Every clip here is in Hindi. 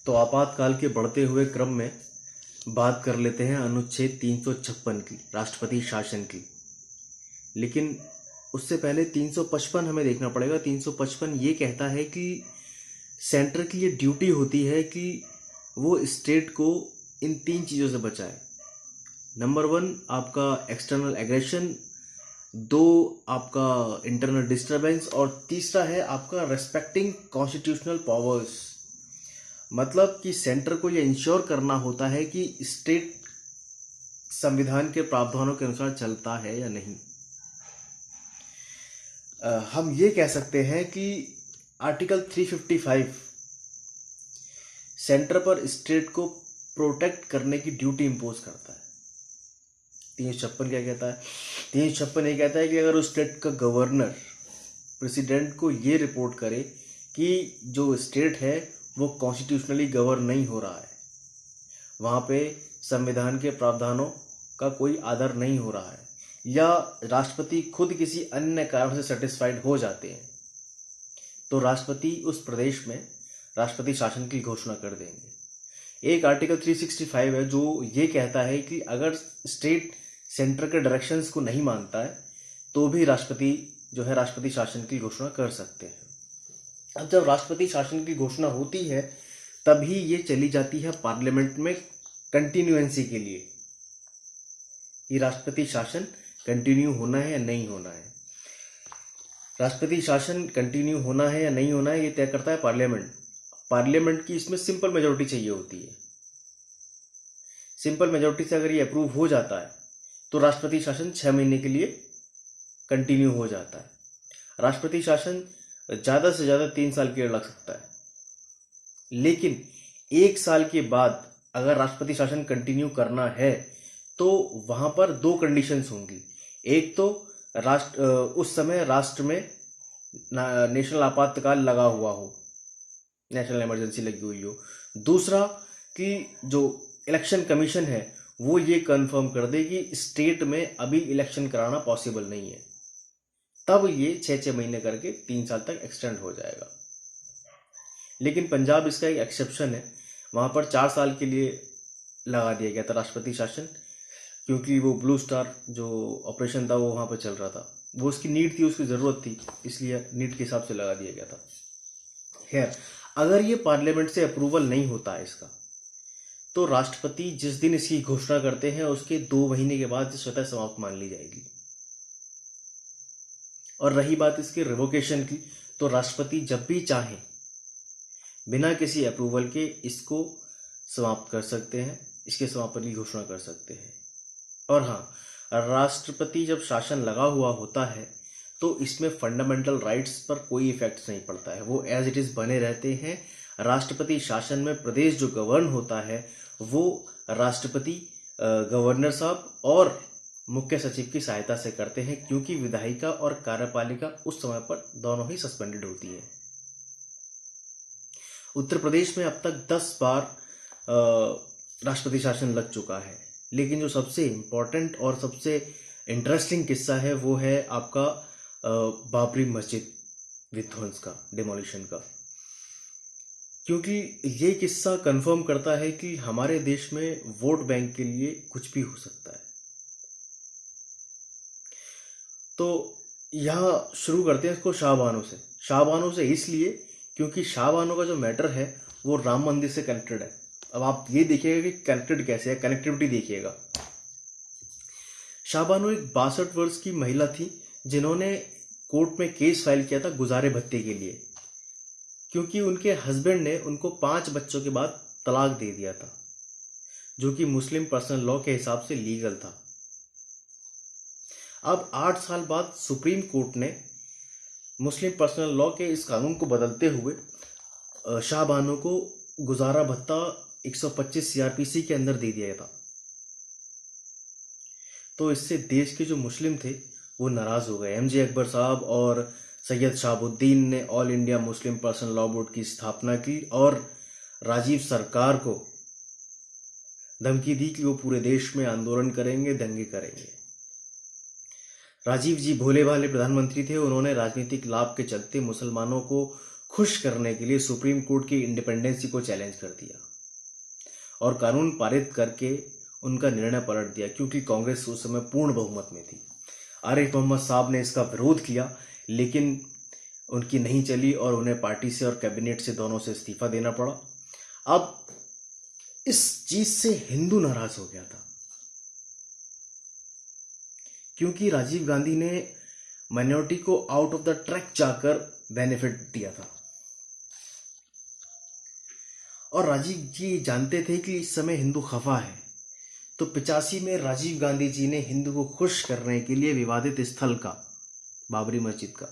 तो आपातकाल के बढ़ते हुए क्रम में बात कर लेते हैं अनुच्छेद 356 की, राष्ट्रपति शासन की। लेकिन उससे पहले 355 हमें देखना पड़ेगा। 355 ये कहता है कि सेंटर की ये ड्यूटी होती है कि वो स्टेट को इन 3 चीज़ों से बचाए। नंबर 1 आपका एक्सटर्नल एग्रेशन, 2 आपका इंटरनल डिस्टर्बेंस, और तीसरा है आपका रेस्पेक्टिंग कॉन्स्टिट्यूशनल पावर्स। मतलब कि सेंटर को ये इंश्योर करना होता है कि स्टेट संविधान के प्रावधानों के अनुसार चलता है या नहीं। हम ये कह सकते हैं कि आर्टिकल 355 सेंटर पर स्टेट को प्रोटेक्ट करने की ड्यूटी इंपोज करता है। 356 क्या कहता है? 356 ये कहता है कि अगर उस स्टेट का गवर्नर प्रेसिडेंट को ये रिपोर्ट करे कि जो स्टेट है वो कॉन्स्टिट्यूशनली गवर्न नहीं हो रहा है, वहाँ पे संविधान के प्रावधानों का कोई आदर नहीं हो रहा है, या राष्ट्रपति खुद किसी अन्य कारण से सेटिस्फाइड हो जाते हैं, तो राष्ट्रपति उस प्रदेश में राष्ट्रपति शासन की घोषणा कर देंगे। एक आर्टिकल 365 है जो ये कहता है कि अगर स्टेट सेंटर के डायरेक्शंस को नहीं मानता है तो भी राष्ट्रपति जो है राष्ट्रपति शासन की घोषणा कर सकते हैं। अब जब राष्ट्रपति शासन की घोषणा होती है तभी ये चली जाती है पार्लियामेंट में कंटिन्यूएंसी के लिए, ये राष्ट्रपति शासन कंटिन्यू होना है या नहीं होना है। राष्ट्रपति शासन कंटिन्यू होना है या नहीं होना है ये तय करता है पार्लियामेंट। पार्लियामेंट की इसमें सिंपल मेजोरिटी चाहिए होती है। सिंपल मेजोरिटी से अगर ये अप्रूव हो जाता है तो राष्ट्रपति शासन 6 महीने के लिए कंटिन्यू हो जाता है। राष्ट्रपति शासन ज़्यादा से ज़्यादा 3 साल के लिए लग सकता है, लेकिन 1 साल के बाद अगर राष्ट्रपति शासन कंटिन्यू करना है तो वहाँ पर 2 कंडीशंस होंगी। एक तो उस समय राष्ट्र में नेशनल आपातकाल लगा हुआ हो, नेशनल इमरजेंसी लगी हुई हो। दूसरा कि जो इलेक्शन कमीशन है वो ये कंफर्म कर दे कि स्टेट में अभी इलेक्शन कराना पॉसिबल नहीं है, तब ये 6-6 महीने करके 3 साल तक एक्सटेंड हो जाएगा। लेकिन पंजाब इसका एक एक्सेप्शन है, वहाँ पर 4 साल के लिए लगा दिया गया था राष्ट्रपति शासन, क्योंकि वो ब्लू स्टार जो ऑपरेशन था वो वहाँ पर चल रहा था, वो उसकी नीड थी, उसकी ज़रूरत थी, इसलिए नीड के हिसाब से लगा दिया गया था। खैर, अगर ये पार्लियामेंट से अप्रूवल नहीं होता है इसका, तो राष्ट्रपति जिस दिन इसकी घोषणा करते हैं उसके 2 महीने के बाद स्वतः समाप्त मान ली जाएगी। और रही बात इसके रिवोकेशन की, तो राष्ट्रपति जब भी चाहें बिना किसी अप्रूवल के इसको समाप्त कर सकते हैं, इसके समापन की घोषणा कर सकते हैं। और हाँ, राष्ट्रपति जब शासन लगा हुआ होता है तो इसमें फंडामेंटल राइट्स पर कोई इफेक्ट नहीं पड़ता है, वो एज इट इज़ बने रहते हैं। राष्ट्रपति शासन में प्रदेश जो गवर्न होता है वो राष्ट्रपति गवर्नर साहब और मुख्य सचिव की सहायता से करते हैं, क्योंकि विधायिका और कार्यपालिका उस समय पर दोनों ही सस्पेंडेड होती है। उत्तर प्रदेश में अब तक 10 बार राष्ट्रपति शासन लग चुका है, लेकिन जो सबसे इम्पोर्टेंट और सबसे इंटरेस्टिंग किस्सा है वो है आपका बाबरी मस्जिद विध्वंस का, डिमोलिशन का, क्योंकि ये किस्सा कंफर्म करता है कि हमारे देश में वोट बैंक के लिए कुछ भी हो सकता है। तो यहाँ शुरू करते हैं इसको शाहबानों से। शाहबानों से इसलिए क्योंकि शाहबानों का जो मैटर है वो राम मंदिर से कनेक्टेड है। अब आप ये देखिएगा कि कनेक्टेड कैसे है, कनेक्टिविटी देखिएगा। शाहबानो एक 62 वर्ष की महिला थी जिन्होंने कोर्ट में केस फाइल किया था गुजारे भत्ते के लिए, क्योंकि उनके हस्बैंड ने उनको 5 बच्चों के बाद तलाक दे दिया था, जो कि मुस्लिम पर्सनल लॉ के हिसाब से लीगल था। अब 8 साल बाद सुप्रीम कोर्ट ने मुस्लिम पर्सनल लॉ के इस कानून को बदलते हुए शाहबानो को गुजारा भत्ता 125 सीआरपीसी के अंदर दे दिया था। तो इससे देश के जो मुस्लिम थे वो नाराज हो गए। एमजे अकबर साहब और सैयद शहाबुद्दीन ने all India Muslim personal law board की स्थापना की और राजीव सरकार को धमकी दी कि वो पूरे देश में आंदोलन करेंगे, दंगे करेंगे। राजीव जी भोले भाले प्रधानमंत्री थे, उन्होंने राजनीतिक लाभ के चलते मुसलमानों को खुश करने के लिए सुप्रीम कोर्ट की इंडिपेंडेंसी को चैलेंज कर दिया और कानून पारित करके उनका निर्णय पलट दिया, क्योंकि कांग्रेस उस समय पूर्ण बहुमत में थी। आरिफ मोहम्मद साहब ने इसका विरोध किया, लेकिन उनकी नहीं चली और उन्हें पार्टी से और कैबिनेट से, दोनों से इस्तीफा देना पड़ा। अब इस चीज से हिंदू नाराज हो गया था, क्योंकि राजीव गांधी ने माइनॉरिटी को आउट ऑफ द ट्रैक जाकर बेनिफिट दिया था और राजीव जी जानते थे कि इस समय हिंदू खफा है। तो 85 में राजीव गांधी जी ने हिंदू को खुश करने के लिए विवादित स्थल का, बाबरी मस्जिद का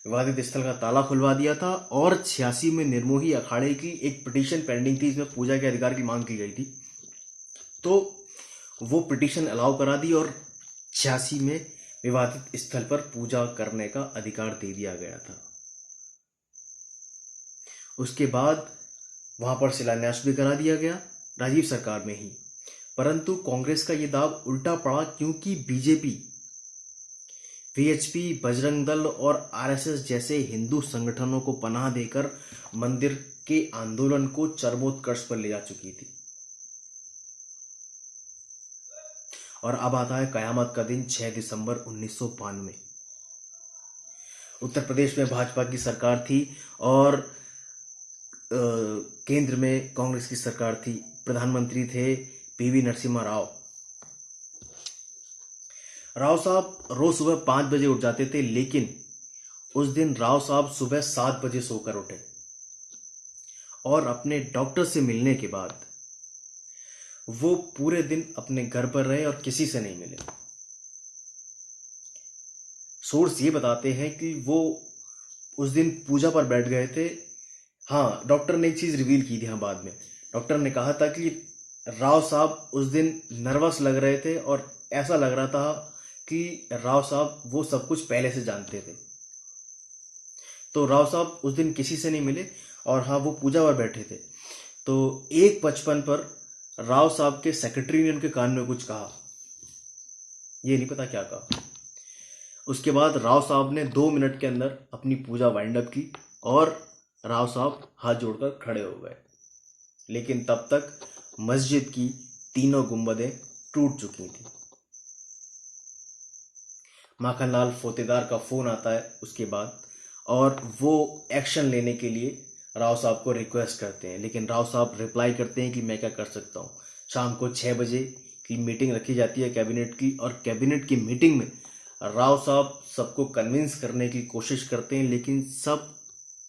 विवादित स्थल का ताला खुलवा दिया था और 86 में निर्मोही अखाड़े की एक पिटीशन पेंडिंग थी, इसमें पूजा के अधिकार की मांग की गई थी। तो वो पिटीशन अलाउ करा दी और 86 में विवादित स्थल पर पूजा करने का अधिकार दे दिया गया था। उसके बाद वहां पर शिलान्यास भी करा दिया गया राजीव सरकार में ही। परंतु कांग्रेस का ये दाव उल्टा पड़ा, क्योंकि बीजेपी, वीएचपी, बजरंग दल और आरएसएस जैसे हिंदू संगठनों को पनाह देकर मंदिर के आंदोलन को चरमोत्कर्ष पर ले जा चुकी थी। और अब आता है कयामत का दिन, 6 दिसंबर 1992। उत्तर प्रदेश में भाजपा की सरकार थी और केंद्र में कांग्रेस की सरकार थी। प्रधानमंत्री थे पीवी नरसिम्हा राव। राव साहब रोज सुबह 5 बजे उठ जाते थे, लेकिन उस दिन राव साहब सुबह 7 बजे सोकर उठे और अपने डॉक्टर से मिलने के बाद वो पूरे दिन अपने घर पर रहे और किसी से नहीं मिले। सोर्स ये बताते हैं कि वो उस दिन पूजा पर बैठ गए थे। हाँ, डॉक्टर ने एक चीज रिवील की थी। हाँ, बाद में डॉक्टर ने कहा था कि राव साहब उस दिन नर्वस लग रहे थे और ऐसा लग रहा था कि राव साहब वो सब कुछ पहले से जानते थे। तो राव साहब उस दिन किसी से नहीं मिले और हाँ, वो पूजा पर बैठे थे। तो 1:55 पर राव साहब के सेक्रेटरी ने उनके कान में कुछ कहा, ये नहीं पता क्या कहा। उसके बाद राव साहब ने 2 मिनट के अंदर अपनी पूजा वाइंड अप की और राव साहब हाथ जोड़कर खड़े हो गए। लेकिन तब तक मस्जिद की तीनों गुंबदें टूट चुकी थी। माखनलाल फोतेदार का फोन आता है उसके बाद और वो एक्शन लेने के लिए राव साहब को रिक्वेस्ट करते हैं, लेकिन राव साहब रिप्लाई करते हैं कि मैं क्या कर सकता हूँ। शाम को 6 बजे की मीटिंग रखी जाती है कैबिनेट की, और कैबिनेट की मीटिंग में राव साहब सबको कन्विंस करने की कोशिश करते हैं, लेकिन सब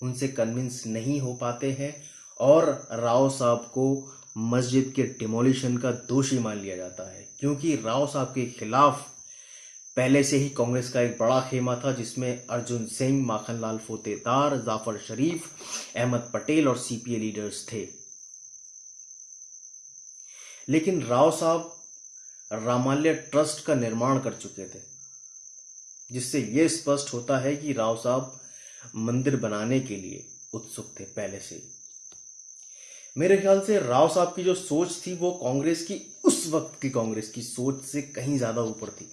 उनसे कन्विंस नहीं हो पाते हैं और राव साहब को मस्जिद के डिमोलिशन का दोषी मान लिया जाता है, क्योंकि राव साहब के खिलाफ पहले से ही कांग्रेस का एक बड़ा खेमा था, जिसमें अर्जुन सिंह, माखनलाल फोतेदार, जाफर शरीफ, अहमद पटेल और सीपीए लीडर्स थे। लेकिन राव साहब रामालय ट्रस्ट का निर्माण कर चुके थे, जिससे यह स्पष्ट होता है कि राव साहब मंदिर बनाने के लिए उत्सुक थे पहले से। मेरे ख्याल से राव साहब की जो सोच थी वो कांग्रेस की, उस वक्त की कांग्रेस की सोच से कहीं ज्यादा ऊपर थी,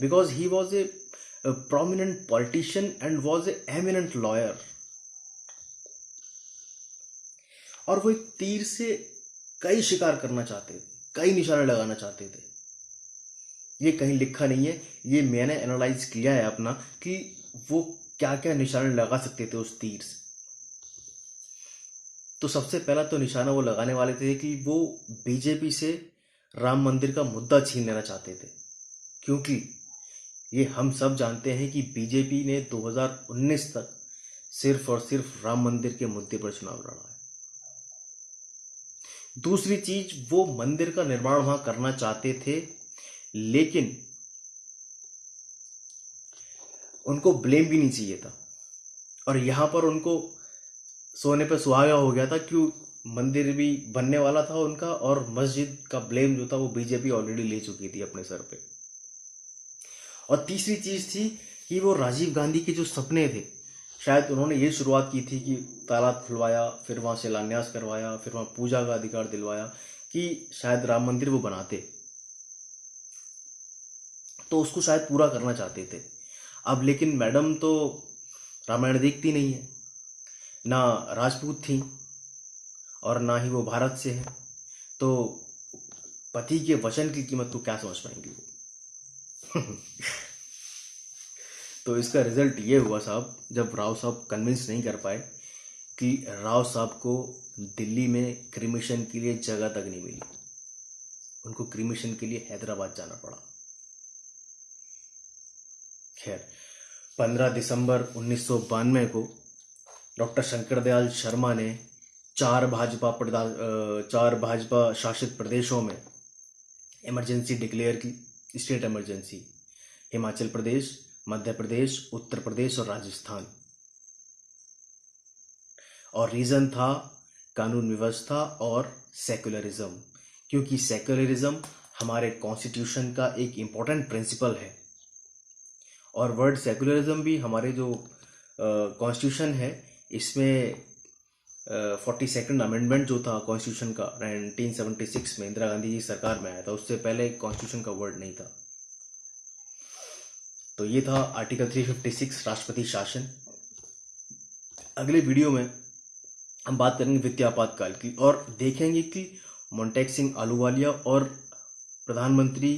because he was a prominent politician and was a eminent lawyer। और वो एक तीर से कई शिकार करना चाहते थे, कई निशाने लगाना चाहते थे। ये कहीं लिखा नहीं है, ये मैंने एनालाइज किया है अपना कि वो क्या क्या निशाने लगा सकते थे उस तीर से। तो सबसे पहला तो निशाना वो लगाने वाले थे कि वो बीजेपी से राम मंदिर का मुद्दा छीन लेना चाहते थे, क्योंकि ये हम सब जानते हैं कि बीजेपी ने 2019 तक सिर्फ और सिर्फ राम मंदिर के मुद्दे पर चुनाव लड़ा है। दूसरी चीज, वो मंदिर का निर्माण वहां करना चाहते थे, लेकिन उनको ब्लेम भी नहीं चाहिए था, और यहां पर उनको सोने पे सुहागा हो गया था, क्यों मंदिर भी बनने वाला था उनका और मस्जिद का ब्लेम जो था वो बीजेपी ऑलरेडी ले चुकी थी अपने सर पे। और तीसरी चीज थी कि वो राजीव गांधी के जो सपने थे, शायद उन्होंने ये शुरुआत की थी कि ताला खुलवाया, फिर वहां शिलान्यास करवाया, फिर वहां पूजा का अधिकार दिलवाया कि शायद राम मंदिर वो बनाते, तो उसको शायद पूरा करना चाहते थे। अब लेकिन मैडम तो रामायण देखती नहीं है, ना राजपूत थी और ना ही वो भारत से है, तो पति के वचन की कीमत को क्या समझ पाएंगी वो। तो इसका रिजल्ट ये हुआ साहब, जब राव साहब कन्विंस नहीं कर पाए कि राव साहब को दिल्ली में क्रिमिशन के लिए जगह तक नहीं मिली, उनको क्रिमिशन के लिए हैदराबाद जाना पड़ा। खैर 15 दिसंबर 1992 को डॉक्टर शंकर दयाल शर्मा ने चार भाजपा शासित प्रदेशों में इमरजेंसी डिक्लेयर की, स्टेट इमरजेंसी, हिमाचल प्रदेश, मध्य प्रदेश, उत्तर प्रदेश और राजस्थान। और रीजन था कानून व्यवस्था और सेक्युलरिज्म, क्योंकि सेक्युलरिज्म हमारे कॉन्स्टिट्यूशन का एक इम्पोर्टेंट प्रिंसिपल है। और वर्ड सेक्युलरिज्म भी हमारे जो कॉन्स्टिट्यूशन है, इसमें 42nd अमेंडमेंट जो था कॉन्स्टिट्यूशन का 1976 में इंदिरा गांधी जी सरकार में आया था, उससे पहले कॉन्स्टिट्यूशन का वर्ड नहीं था। तो ये था आर्टिकल 356 राष्ट्रपति शासन। अगले वीडियो में हम बात करेंगे वित्तीय आपातकाल की और देखेंगे कि मोंटेक सिंह आहलूवालिया और प्रधानमंत्री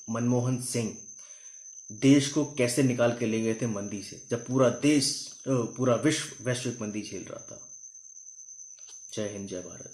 मनमोहन सिंह देश को कैसे निकाल के ले गए थे मंदी से, जब पूरा विश्व वैश्विक मंदी झेल रहा था। जय हिंद, जय भारत।